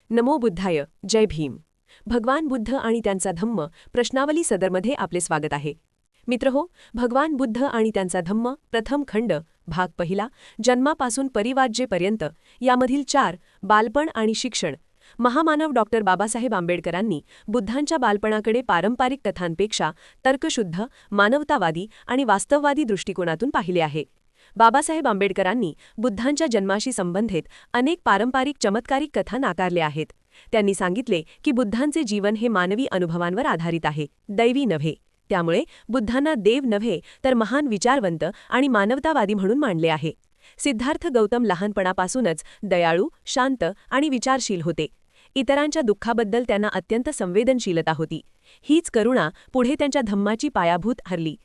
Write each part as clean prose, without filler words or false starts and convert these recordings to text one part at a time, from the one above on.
नमो बुद्धाय, जय भीम. भगवान बुद्ध आणि त्यांचा धम्म प्रश्नावली सदरमध्ये आपले स्वागत आहे. मित्रहो, भगवान बुद्ध आणि त्यांचा धम्म प्रथम खंड भाग पहिला, जन्मापासून परिवाज्येपर्यंत यामधील 4 बालपण आणि शिक्षण. महामानव डॉक्टर बाबासाहेब आंबेडकरांनी बुद्धांच्या बालपणाकडे पारंपरिक कथांपेक्षा तर्कशुद्ध, मानवतावादी आणि वास्तववादी दृष्टिकोनातून पाहिले आहे. बाबासाहेब आंबेडकरांनी बुद्धांच्या जन्माशी संबंधित अनेक पारंपरिक चमत्कारिक कथा नाकारल्या आहेत. त्यांनी सांगितले की बुद्धांचे जीवन हे मानवी अनुभवांवर आधारित आहे, दैवी नव्हे. त्यामुळे बुद्धांना देव नव्हे तर महान विचारवंत आणि मानवतावादी म्हणून मानले आहे. सिद्धार्थ गौतम लहानपणापासूनच दयाळू, शांत आणि विचारशील होते. इतरांच्या दुःखाबद्दल त्यांना अत्यंत संवेदनशीलता होती. हीच करुणा पुढे त्यांच्या धम्माची पायाभूत ठरली.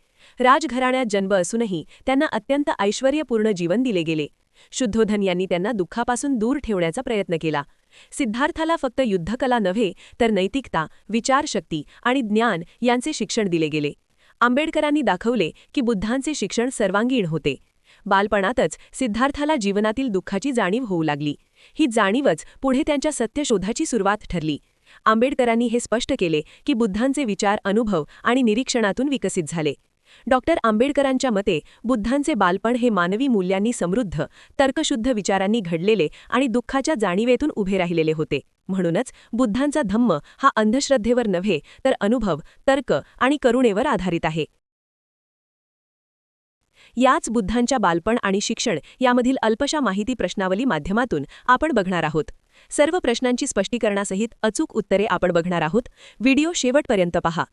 राजघराण्यात जन्म असूनही त्यांना अत्यंत ऐश्वर्यपूर्ण जीवन दिले गेले. शुद्धोधन यांनी त्यांना दुःखापासून दूर ठेवण्याचा प्रयत्न केला. सिद्धार्थाला फक्त युद्धकला नव्हे तर नैतिकता, विचारशक्ती आणि ज्ञान यांचे शिक्षण दिले गेले. आंबेडकरांनी दाखवले की बुद्धांचे शिक्षण सर्वांगीण होते. बालपणातच सिद्धार्थाला जीवनातील दुःखाची जाणीव होऊ लागली. ही जाणीवच पुढे त्यांच्या सत्यशोधाची सुरुवात ठरली. आंबेडकरांनी हे स्पष्ट केले की बुद्धांचे विचार अनुभव आणि निरीक्षणातून विकसित झाले. डॉक्टर आंबेडकरांच्या मते बुद्धांचे बालपण हे मानवी मूल्यांनी समृद्ध, तर्कशुद्ध विचारांनी घडलेले आणि दुःखाच्या जाणीवेतून उभे राहिलेले होते. म्हणूनच बुद्धांचा धम्म हा अंधश्रद्धेवर नव्हे तर अनुभव, तर्क आणि करुणेवर आधारित आहे. याच बुद्धांच्या बालपण आणि शिक्षण यामधील अल्पशा माहिती प्रश्नावली माध्यमातून आपण बघणार आहोत. सर्व प्रश्नांची स्पष्टीकरणासहित अचूक उत्तरे आपण बघणार आहोत. व्हिडिओ शेवटपर्यंत पहा.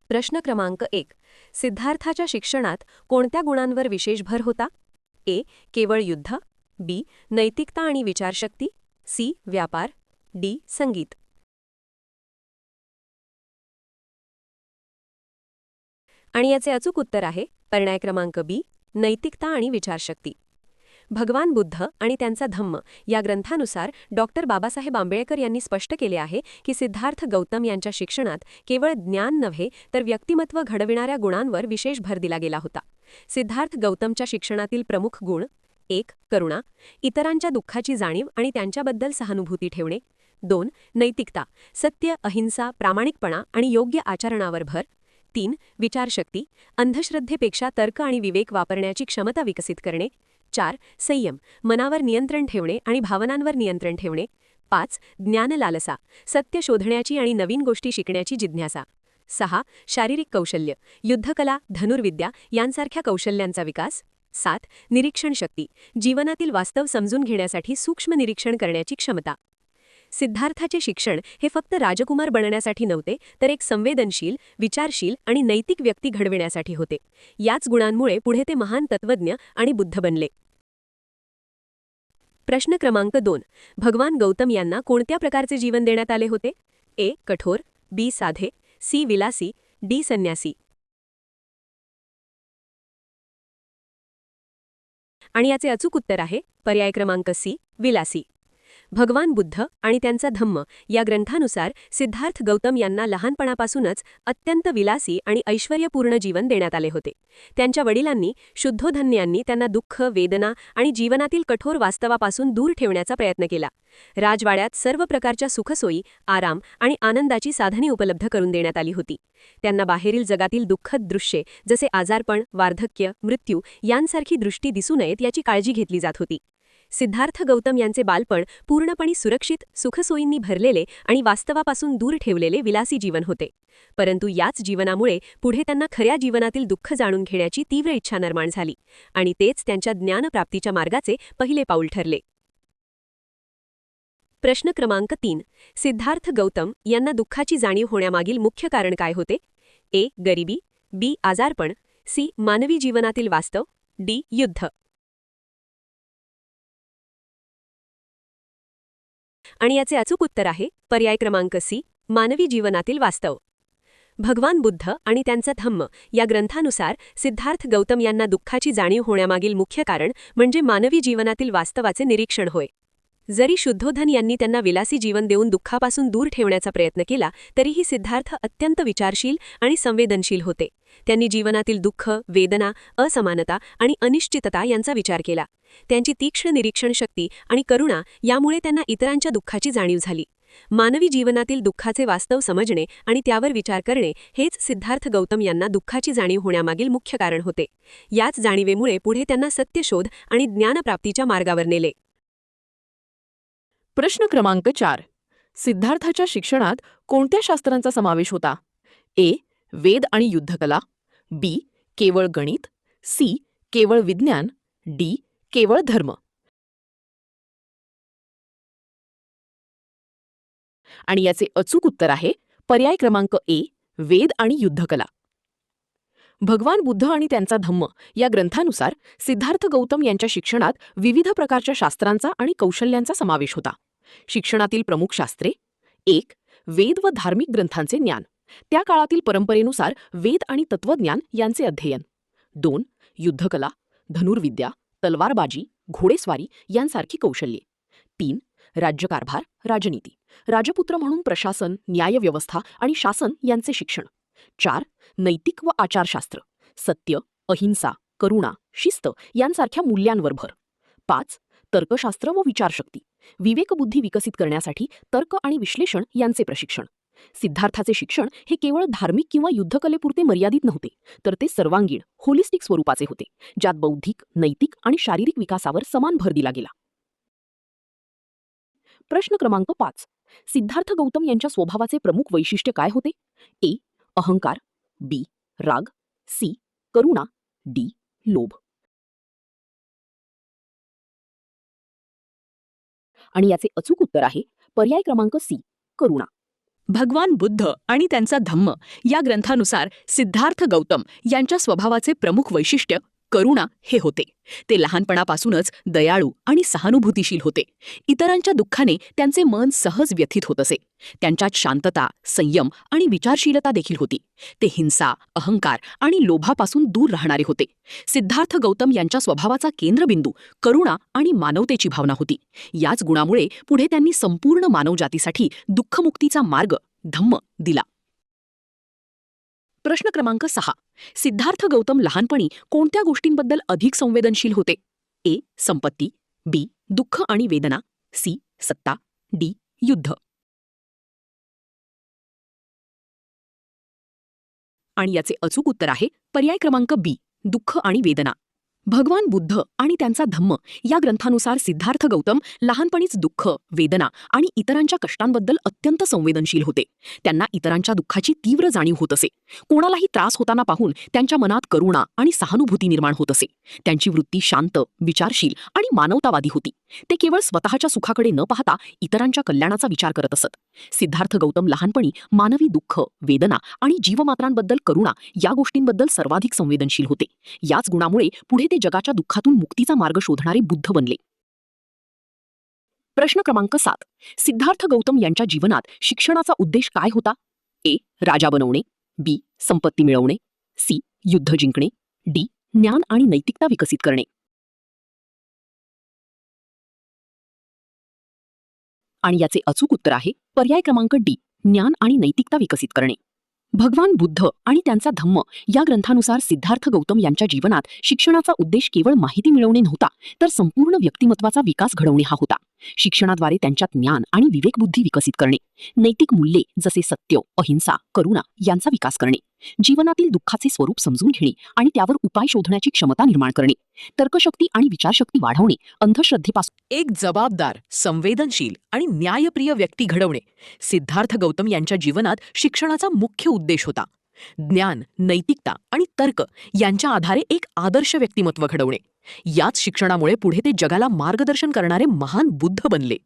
प्रश्न क्रमांक 1. सिद्धार्थाच्या शिक्षणात कोणत्या गुणांवर विशेष भर होता? ए. केवळ युद्ध, बी. नैतिकता आणि विचारशक्ती, सी. व्यापार, डी. संगीत. आणि याचे अचूक उत्तर आहे पर्याय क्रमांक बी. नैतिकता आणि विचारशक्ती. भगवान बुद्ध आणि त्यांचा धम्म या ग्रंथानुसार डॉक्टर बाबासाहेब आंबेडकर यांनी स्पष्ट केले आहे की सिद्धार्थ गौतम यांच्या शिक्षणात केवळ ज्ञान नव्हे तर व्यक्तिमत्व घडविणाऱ्या गुणांवर विशेष भर दिला गेला होता. सिद्धार्थ गौतमच्या शिक्षणातील प्रमुख गुण: 1. करुणा, इतरांच्या दुःखाची जाणीव आणि त्यांच्याबद्दल सहानुभूती ठेवणे. 2. नैतिकता, सत्य, अहिंसा, प्रामाणिकपणा आणि योग्य आचरणावर भर. 3. विचारशक्ती, अंधश्रद्धेपेक्षा तर्क आणि विवेक वापरण्याची क्षमता विकसित करणे. 4. संयम, मनावर नियंत्रण ठेवणे आणि भावनांवर नियंत्रण ठेवणे. 5. ज्ञानलालसा, सत्य शोधण्याची आणि नवीन गोष्टी शिकण्याची जिज्ञासा. 6. शारीरिक कौशल्य, युद्धकला, धनुर्विद्या यांसारख्या कौशल्यांचा विकास. 7. निरीक्षण शक्ती, जीवनातील वास्तव समजून घेण्यासाठी सूक्ष्म निरीक्षण करण्याची क्षमता. सिद्धार्थाचे शिक्षण हे फक्त राजकुमार बनण्यासाठी नव्हते तर एक संवेदनशील, विचारशील आणि नैतिक व्यक्ती घडविण्यासाठी होते. याच गुणांमुळे पुढे ते महान तत्त्वज्ञ आणि बुद्ध बनले. प्रश्न क्रमांक 2. भगवान गौतम यांना कोणत्या प्रकारचे जीवन देण्यात आले होते? ए. कठोर, बी. साधे, सी. विलासी, डी. संन्यासी. आणि याचे अचूक उत्तर आहे पर्याय क्रमांक सी. विलासी. भगवान बुद्ध आणि त्यांचा धम्म या ग्रंथानुसार सिद्धार्थ गौतम यांना लहानपणापासूनच अत्यंत विलासी आणि ऐश्वर्यपूर्ण जीवन देण्यात आले होते. त्यांच्या वडिलांनी शुद्धोधन यांनी त्यांना दुःख, वेदना आणि जीवनातील कठोर वास्तवापासून दूर ठेवण्याचा प्रयत्न केला. राजवाड्यात सर्व प्रकारच्या सुखसोयी, आराम आणि आनंदाची साधने उपलब्ध करून देण्यात आली होती. त्यांना बाहेरील जगातील दुःखद दृश्ये जसे आजारपण, वार्धक्य, मृत्यू यांसारखी दृष्टी दिसू नयेत याची काळजी घेतली जात होती. सिद्धार्थ गौतम यांचे बालपण पूर्णपणे सुरक्षित, सुखसोयींनी भरलेले आणि वास्तवापासून दूर ठेवलेले विलासी जीवन होते. परंतु याच जीवनामुळे पुढे त्यांना खऱ्या जीवनातील दुःख जाणून घेण्याची तीव्र इच्छा निर्माण झाली आणि तेच त्यांच्या ज्ञानप्राप्तीच्या मार्गाचे पहिले पाऊल ठरले. प्रश्न क्रमांक 3. सिद्धार्थ गौतम यांना दुःखाची जाणीव होण्यामागील मुख्य कारण काय होते? ए. गरिबी, बी. आजारपण, सी. मानवी जीवनातील वास्तव, डी. युद्ध. आणि याचे अचूक उत्तर आहे पर्याय क्रमांक सी. मानवी जीवनातील वास्तव. भगवान बुद्ध आणि त्यांचा धम्म या ग्रंथानुसार सिद्धार्थ गौतम यांना दुःखाची जाणीव होण्यामागील मुख्य कारण म्हणजे मानवी जीवनातील वास्तवाचे निरीक्षण होय. जरी शुद्धोधन यांनी त्यांना विलासी जीवन देऊन दुःखापासून दूर ठेवण्याचा प्रयत्न केला तरीही सिद्धार्थ अत्यंत विचारशील आणि संवेदनशील होते. त्यांनी जीवनातील दुःख, वेदना, असमानता आणि अनिश्चितता यांचा विचार केला. त्यांची तीक्ष्ण निरीक्षण शक्ती आणि करुणा यामुळे त्यांना इतरांच्या दुःखाची जाणीव झाली. मानवी जीवनातील दुःखाचे वास्तव समजणे आणि त्यावर विचार करणे हेच सिद्धार्थ गौतम यांना दुःखाची जाणीव होण्यामागील मुख्य कारण होते. याच जाणीवेमुळे पुढे त्यांना सत्यशोध आणि ज्ञानप्राप्तीच्या मार्गावर नेले. प्रश्न क्रमांक 4. सिद्धार्थाच्या शिक्षणात कोणत्या शास्त्रांचा समावेश होता? ए. वेद आणि युद्धकला. बी. केवळ गणित. सी. केवळ विज्ञान. डी. केवळ धर्म. आणि याचे अचूक उत्तर आहे पर्याय क्रमांक ए. वेद आणि युद्धकला. भगवान बुद्ध आणि त्यांचा धम्म या ग्रंथानुसार सिद्धार्थ गौतम यांच्या शिक्षणात विविध प्रकारच्या शास्त्रांचा आणि कौशल्यांचा समावेश होता. शिक्षणातील प्रमुख शास्त्रे: 1. वेद व धार्मिक ग्रंथांचे ज्ञान, त्या काळातील परंपरेनुसार वेद आणि तत्वज्ञान यांचे अध्ययन. 2. युद्धकला, धनुर्विद्या, तलवारबाजी, घोडेस्वारी यांसारखी कौशल्ये. 3. राज्यकारभार, राजनीती, राजपुत्र म्हणून प्रशासन, न्यायव्यवस्था आणि शासन यांचे शिक्षण. 4. नैतिक व आचारशास्त्र, सत्य, अहिंसा, करुणा, शिस्त यांसारख्या मूल्यांवर भर. 5. तर्कशास्त्र व विचारशक्ती, विवेकबुद्धी विकसित करण्यासाठी तर्क आणि विश्लेषण यांचे प्रशिक्षण. सिद्धार्थाचे शिक्षण हे केवळ धार्मिक किंवा युद्धकलेपुरते मर्यादित नव्हते, तर ते सर्वांगीण, होलिस्टिक स्वरूपाचे होते, ज्यात बौद्धिक, नैतिक आणि शारीरिक विकासावर समान भर दिला गेला. प्रश्न क्रमांक 5. सिद्धार्थ गौतम यांच्या स्वभावाचे प्रमुख वैशिष्ट्य काय होते? ए. अहंकार. बी. राग. सी. करुणा. डी. लोभ. आणि याचे अचूक उत्तर आहे पर्याय क्रमांक सी. करुणा. भगवान बुद्ध आणि त्यांचा धम्म या ग्रंथानुसार सिद्धार्थ गौतम यांच्या स्वभावाचे प्रमुख वैशिष्ट्य करुणा हे होते. ते लहानपणापासूनच दयाळू आणि सहानुभूतीशील होते. इतरांच्या दुःखाने त्यांचे मन सहज व्यथित होत असे. त्यांच्यात शांतता, संयम आणि विचारशीलता देखील होती. ते हिंसा, अहंकार आणि लोभापासून दूर राहणारे होते. सिद्धार्थ गौतम यांच्या स्वभावाचा केंद्रबिंदू करुणा आणि मानवतेची भावना होती. याच गुणामुळे पुढे त्यांनी संपूर्ण मानवजातीसाठी दुःखमुक्तीचा मार्ग, धम्म दिला. प्रश्न क्रमांक 6. सिद्धार्थ गौतम लहानपणी कोणत्या गोष्टींबद्दल अधिक संवेदनशील होते? ए. संपत्ती. बी. दुःख आणि वेदना. सी. सत्ता. डी. युद्ध. आणि याचे अचूक उत्तर आहे पर्याय क्रमांक बी. दुःख आणि वेदना. भगवान बुद्ध आणि त्यांचा धम्म या ग्रंथानुसार सिद्धार्थ गौतम लहानपणीच दुःख, वेदना आणि इतरांच्या कष्टांबद्दल अत्यंत संवेदनशील होते. त्यांना इतरांच्या दुःखाची तीव्र जाणीव होत असे. कोणालाही त्रास होताना पाहून त्यांच्या मनात करुणा आणि सहानुभूती निर्माण होत असे. त्यांची वृत्ती शांत, विचारशील आणि मानवतावादी होती. ते केवळ स्वतःच्या सुखाकडे न पाहता इतरांच्या कल्याणाचा विचार करत असत. सिद्धार्थ गौतम लहानपणी मानवी दुःख, वेदना आणि जीवमात्रांबद्दल करुणा या गोष्टींबद्दल सर्वाधिक संवेदनशील होते. याच गुणामुळे पुढे ते जगाच्या दुःखातून मुक्तीचा मार्ग शोधणारे बुद्ध बनले. प्रश्न क्रमांक 7. सिद्धार्थ गौतम यांच्या जीवनात शिक्षणाचा उद्देश काय होता? ए. राजा बनवणे. बी. संपत्ती मिळवणे. सी. युद्ध जिंकणे. डी. ज्ञान आणि नैतिकता विकसित करणे. आणि याचे अचूक उत्तर आहे पर्याय क्रमांक डी. ज्ञान आणि नैतिकता विकसित करणे. भगवान बुद्ध आणि त्यांचा धम्म या ग्रंथानुसार सिद्धार्थ गौतम यांच्या जीवनात शिक्षणाचा उद्देश केवळ माहिती मिळवणे नव्हता, तर संपूर्ण व्यक्तिमत्वाचा विकास घडवणे हा होता. शिक्षणाद्वारे त्यांच्यात ज्ञान आणि विवेकबुद्धी विकसित करणे, नैतिक मूल्ये जसे सत्य, अहिंसा, करुणा यांचा विकास करणे, जीवनातील दुःखाचे स्वरूप समजून घेणे आणि त्यावर उपाय शोधण्याची क्षमता निर्माण करणे, तर्कशक्ती आणि विचारशक्ती वाढवणे, अंधश्रद्धेपासून एक जबाबदार, संवेदनशील आणि न्यायप्रिय व्यक्ती घडवणे, सिद्धार्थ गौतम यांच्या जीवनात शिक्षणाचा मुख्य उद्देश होता. ज्ञान, नैतिकता आणि तर्क यांच्या आधारे एक आदर्श व्यक्तिमत्व घडवणे. याच शिक्षणामुळे पुढे ते जगाला मार्गदर्शन करणारे महान बुद्ध बनले.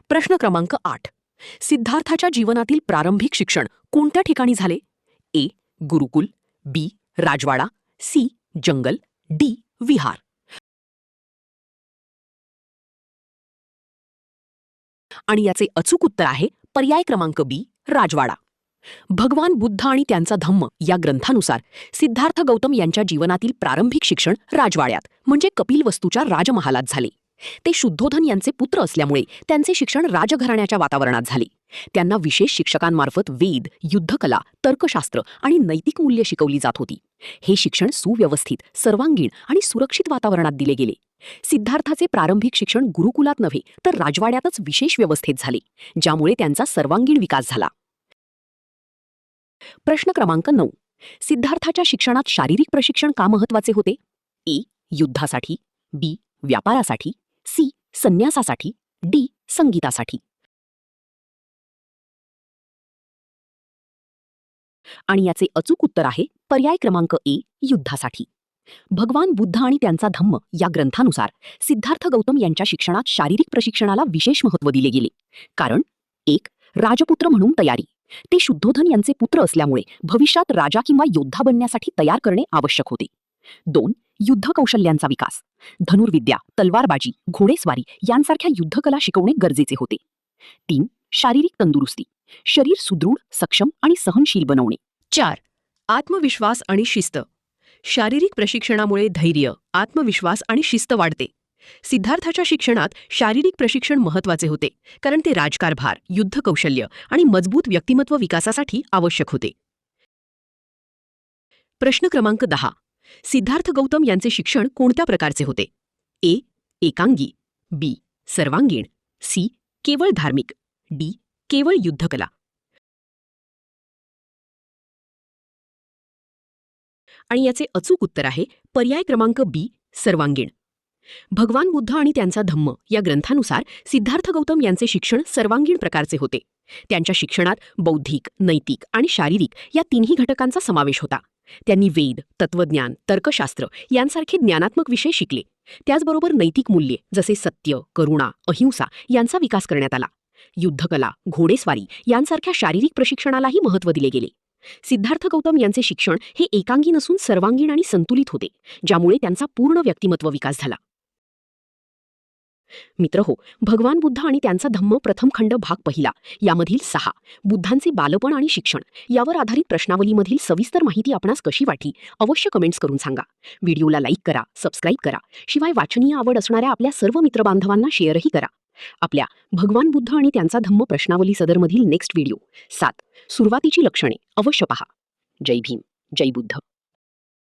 प्रश्न क्रमांक 8. सिद्धार्थाच्या जीवनातील प्रारंभिक शिक्षण कोणत्या ठिकाणी झाले? ए. गुरुकुल. बी. राजवाडा. सी. जंगल. डी. विहार. आणि याचे अचूक उत्तर आहे पर्याय क्रमांक बी. राजवाडा. भगवान बुद्ध आणि त्यांचा धम्म या ग्रंथानुसार सिद्धार्थ गौतम यांच्या जीवनातील प्रारंभिक शिक्षण राजवाड्यात म्हणजे कपिलवस्तूच्या राजमहालात झाले. ते शुद्धोधन यांचे पुत्र असल्यामुळे त्यांचे शिक्षण राजघराण्याच्या वातावरणात झाले. त्यांना विशेष शिक्षकांमार्फत वेद, युद्धकला, तर्कशास्त्र आणि नैतिक मूल्ये शिकवली जात होती. हे शिक्षण सुव्यवस्थित, सर्वांगीण आणि सुरक्षित वातावरणात दिले गेले. सिद्धार्थाचे प्रारंभिक शिक्षण गुरुकुलात नव्हे तर राजवाड्यातच विशेष व्यवस्थेत झाले, ज्यामुळे त्यांचा सर्वांगीण विकास झाला. प्रश्न क्रमांक 9. सिद्धार्थाच्या शिक्षणात शारीरिक प्रशिक्षण का महत्वाचे होते? ए. युद्धासाठी, बी. व्यापारासाठी, सी. संन्यासासाठी, डी. संगीतासाठी. आणि याचे अचूक उत्तर आहे पर्याय क्रमांक ए. युद्धासाठी. भगवान बुद्ध आणि त्यांचा धम्म या ग्रंथानुसार सिद्धार्थ गौतम यांच्या शिक्षणात शारीरिक प्रशिक्षणाला विशेष महत्त्व दिले गेले. कारण 1. राजपुत्र म्हणून तयारी. ते शुद्धोधन यांचे पुत्र असल्यामुळे भविष्यात राजा किंवा योद्धा बनण्यासाठी तयार करणे आवश्यक होते. 2. युद्ध कौशल्यांचा विकास. धनुर्विद्या, तलवारबाजी, घोडेस्वारी यांसारख्या युद्धकला शिकवणे गरजेचे होते. 3. शारीरिक तंदुरुस्ती. शरीर सुदृढ, सक्षम आणि सहनशील बनवणे. 4. आत्मविश्वास आणि शिस्त. शारीरिक प्रशिक्षणामुळे धैर्य, आत्मविश्वास आणि शिस्त वाढते. सिद्धार्थाच्या शिक्षणात शारीरिक प्रशिक्षण महत्वाचे होते, कारण ते राजकारभार, युद्ध कौशल्य आणि मजबूत व्यक्तिमत्व विकासासाठी आवश्यक होते. प्रश्न क्रमांक 10. सिद्धार्थ गौतम यांचे शिक्षण कोणत्या प्रकारचे होते? ए. एकांगी, बी. सर्वांगीण, सी. केवळ धार्मिक, डी. केवळ युद्धकला. आणि याचे अचूक उत्तर आहे पर्याय क्रमांक बी. सर्वांगीण. भगवान बुद्ध आणि त्यांचा धम्म या ग्रंथानुसार सिद्धार्थ गौतम यांचे शिक्षण सर्वांगीण प्रकारचे होते. त्यांच्या शिक्षणात बौद्धिक, नैतिक आणि शारीरिक या तिन्ही घटकांचा समावेश होता. त्यांनी वेद, तत्वज्ञान, तर्कशास्त्र यांसारखे ज्ञानात्मक विषय शिकले. त्याचबरोबर नैतिक मूल्ये जसे सत्य, करुणा, अहिंसा यांचा विकास करण्यात आला. युद्धकला, घोडेस्वारी यांसारख्या शारीरिक प्रशिक्षणालाही महत्त्व दिले गेले. सिद्धार्थ गौतम यांचे शिक्षण हे एकांगी नसून सर्वांगीण आणि संतुलित होते, ज्यामुळे त्यांचा पूर्ण व्यक्तिमत्व विकास झाला. मित्रहो, भगवान बुद्ध आणि त्यांचा धम्म प्रथम खंड भाग पहिला यामधील 6 बुद्धांचे बालपण आणि शिक्षण यावर आधारित प्रश्नावलीमधील सविस्तर माहिती आपणास कशी वाटली अवश्य कमेंट्स करून सांगा. व्हिडिओला लाईक करा, सबस्क्राईब करा. शिवाय वाचनीय आवड असणाऱ्या आपल्या सर्व मित्रबांधवांना शेअरही करा. आपल्या भगवान बुद्ध आणि त्यांचा धम्म प्रश्नावली सदरमधील नेक्स्ट व्हिडिओ 7 सुरुवातीची लक्षणे अवश्य पहा. जय भीम, जय बुद्ध.